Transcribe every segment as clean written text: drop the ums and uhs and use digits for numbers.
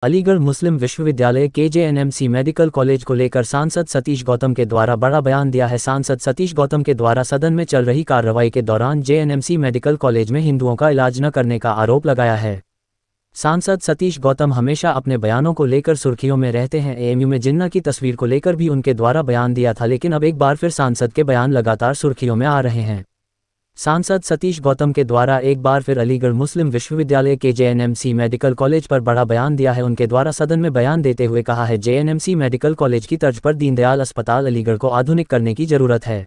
अलीगढ़ मुस्लिम विश्वविद्यालय केजेएनएमसी medical college को लेकर सांसद सतीश गौतम के द्वारा बड़ा बयान दिया है। सांसद सतीश गौतम के द्वारा सदन में चल रही कार्रवाई के दौरान जेएनएमसी मेडिकल कॉलेज में हिंदुओं का इलाज न करने का आरोप लगाया है। सांसद सतीश गौतम हमेशा अपने बयानों को लेकर सुर्खियों में रहते हैं। एएमयू में जिन्ना की तस्वीर को लेकर भी उनके द्वारा बयान दिया था, लेकिन अब एक बार फिर सांसद के बयान लगातार सुर्खियों में आ रहे हैं। सांसद सतीश गौतम के द्वारा एक बार फिर अलीगढ़ मुस्लिम विश्वविद्यालय के जेएनएमसी मेडिकल कॉलेज पर बड़ा बयान दिया है। उनके द्वारा सदन में बयान देते हुए कहा है, जेएनएमसी मेडिकल कॉलेज की तर्ज पर दीनदयाल अस्पताल अलीगढ़ को आधुनिक करने की जरूरत है।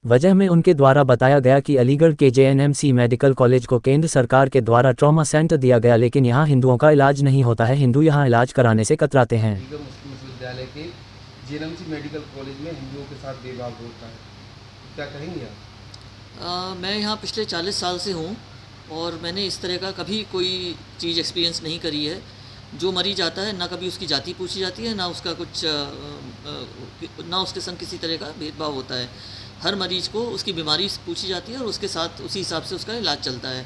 वजह में उनके द्वारा बताया गया कि अलीगढ़ के जेएनएमसी मेडिकल कॉलेज को केंद्र सरकार के द्वारा ट्रॉमा सेंटर दिया गया, लेकिन यहाँ हिंदुओं का इलाज नहीं होता है। हिंदू यहाँ इलाज कराने से कतराते हैं। अलीगढ़ मुस्लिम विश्वविद्यालय के जेएनएमसी मेडिकल कॉलेज में हिंदुओं के साथ भेदभाव होता है, क्या कहेंगे आप? मैं यहाँ पिछले 40 साल से हूँ और मैंने इस तरह का कभी कोई चीज़ एक्सपीरियंस नहीं करी है। जो मरीज आता है ना कभी उसकी जाति पूछी जाती है, ना उसका कुछ ना उसके संग किसी तरह का भेदभाव होता है। हर मरीज़ को उसकी बीमारी पूछी जाती है और उसके साथ उसी हिसाब से उसका इलाज चलता है।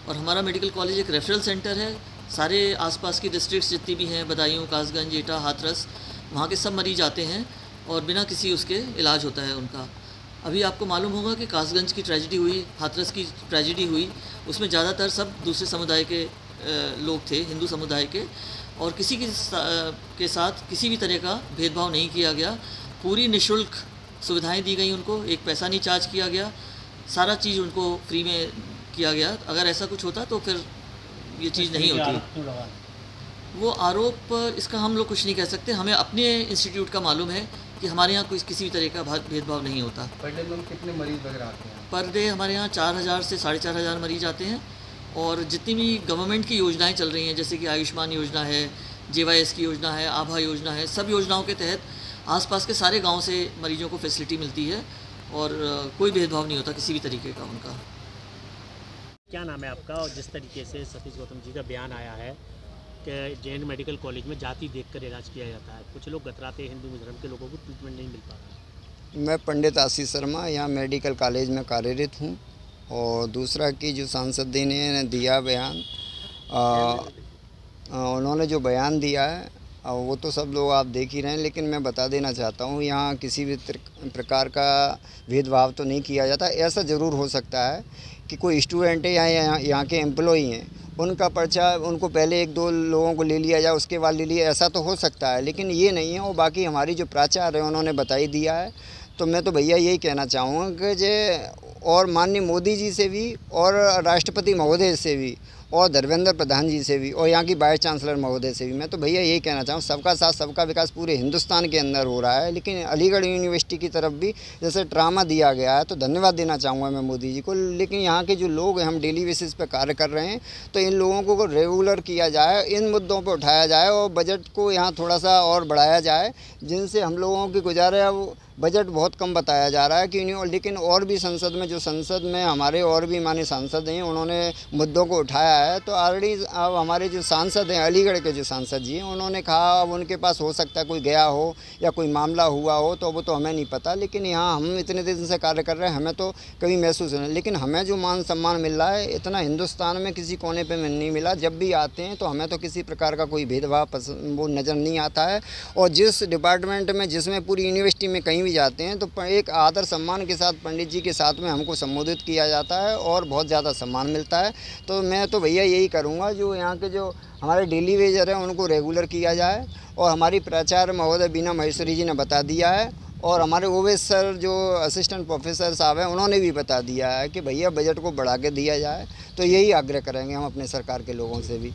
और हमारा मेडिकल कॉलेज एक रेफरल सेंटर है। सारे आसपास की डिस्ट्रिक्ट्स जितनी भी हैं, बदायूं, कासगंज, एटा, हाथरस, वहाँ के सब मरीज आते हैं और बिना किसी उसके इलाज होता है उनका। अभी आपको मालूम होगा कि कासगंज की ट्रेजिडी हुई, हाथरस की ट्रेजिडी हुई, उसमें ज़्यादातर सब दूसरे समुदाय के लोग थे, हिंदू समुदाय के, और किसी के साथ किसी भी तरह का भेदभाव नहीं किया गया। पूरी निःशुल्क सुविधाएं दी गई उनको, एक पैसा नहीं चार्ज किया गया, सारा चीज़ उनको फ्री में किया गया। अगर ऐसा कुछ होता तो फिर ये चीज़ नहीं होती। वो आरोप, इसका हम लोग कुछ नहीं कह सकते। हमें अपने इंस्टीट्यूट का मालूम है कि हमारे यहाँ कोई किसी भी तरह का भेदभाव नहीं होता। पर डे में कितने मरीज वगैरह आते हैं? पर डे हमारे यहाँ 4000 से 4500 मरीज आते हैं। और जितनी भी गवर्नमेंट की योजनाएं चल रही हैं, जैसे कि आयुष्मान योजना है, जेवाईएस की योजना है, आभा योजना है, सब योजनाओं के तहत आसपास के सारे गाँव से मरीजों को फैसिलिटी मिलती है और कोई भेदभाव नहीं होता किसी भी तरीके का उनका। क्या नाम है आपका? और जिस तरीके से सतीश गौतम जी का बयान आया है कि जैन मेडिकल कॉलेज में जाति देखकर इलाज किया जाता है, कुछ लोग कतराते हैं, हिंदू धर्म के लोगों को ट्रीटमेंट नहीं मिल पा रहा। मैं पंडित आशीष शर्मा यहाँ मेडिकल कॉलेज में कार्यरत हूँ। और दूसरा कि जो सांसद जी ने दिया बयान, उन्होंने जो बयान दिया है वो तो सब लोग आप देख ही रहे हैं, लेकिन मैं बता देना चाहता हूँ यहाँ किसी भी प्रकार का भेदभाव तो नहीं किया जाता। ऐसा ज़रूर हो सकता है कि कोई स्टूडेंट है या यहाँ के एम्प्लॉई हैं, उनका पर्चा उनको पहले 1-2 लोगों को ले लिया जाए, उसके बाद ले लिया, ऐसा तो हो सकता है, लेकिन ये नहीं है। और बाकी हमारी जो प्राचार्य है उन्होंने बता ही दिया है। तो मैं तो भैया यही कहना चाहूँगा कि और माननीय मोदी जी से भी और राष्ट्रपति महोदय से भी और धर्मेंद्र प्रधान जी से भी और यहाँ की वाइस चांसलर महोदय से भी मैं तो भैया यही कहना चाहूँ, सबका साथ सबका विकास पूरे हिंदुस्तान के अंदर हो रहा है। लेकिन अलीगढ़ यूनिवर्सिटी की तरफ भी जैसे ट्रामा दिया गया है तो धन्यवाद देना चाहूँगा मैं मोदी जी को। लेकिन यहाँ के जो लोग हैं, हम डेली बेसिस पे कार्य कर रहे हैं, तो इन लोगों को रेगुलर किया जाए, इन मुद्दों पर उठाया जाए और बजट को यहाँ थोड़ा सा और बढ़ाया जाए, जिनसे हम लोगों की गुजारा बजट बहुत कम बताया जा रहा है कि लेकिन और भी संसद में हमारे और भी माननीय सांसद हैं, उन्होंने मुद्दों को उठाया है। तो ऑलरेडी अब हमारे जो सांसद हैं, अलीगढ़ के जो सांसद जी हैं, उन्होंने कहा अब उनके पास हो सकता है कोई गया हो या कोई मामला हुआ हो, तो वो तो हमें नहीं पता। लेकिन यहाँ हम इतने दिन से कार्य कर रहे हैं, हमें तो कभी महसूस नहीं। लेकिन हमें जो मान सम्मान मिल रहा है, इतना हिंदुस्तान में किसी कोने पर नहीं मिला। जब भी आते हैं तो हमें तो किसी प्रकार का कोई भेदभाव वो नज़र नहीं आता है। और जिस डिपार्टमेंट में, जिसमें पूरी यूनिवर्सिटी में कहीं भी जाते हैं तो एक आदर सम्मान के साथ पंडित जी के साथ में हमको संबोधित किया जाता है और बहुत ज़्यादा सम्मान मिलता है। तो मैं तो भैया यही करूँगा, जो यहाँ के जो हमारे डेली वेजर हैं उनको रेगुलर किया जाए। और हमारी प्राचार्य महोदय बीना महेश्वरी जी ने बता दिया है और हमारे ओवेस सर जो असिस्टेंट प्रोफेसर साहब हैं, उन्होंने भी बता दिया है कि भैया बजट को बढ़ा के दिया जाए। तो यही आग्रह करेंगे हम अपने सरकार के लोगों से भी।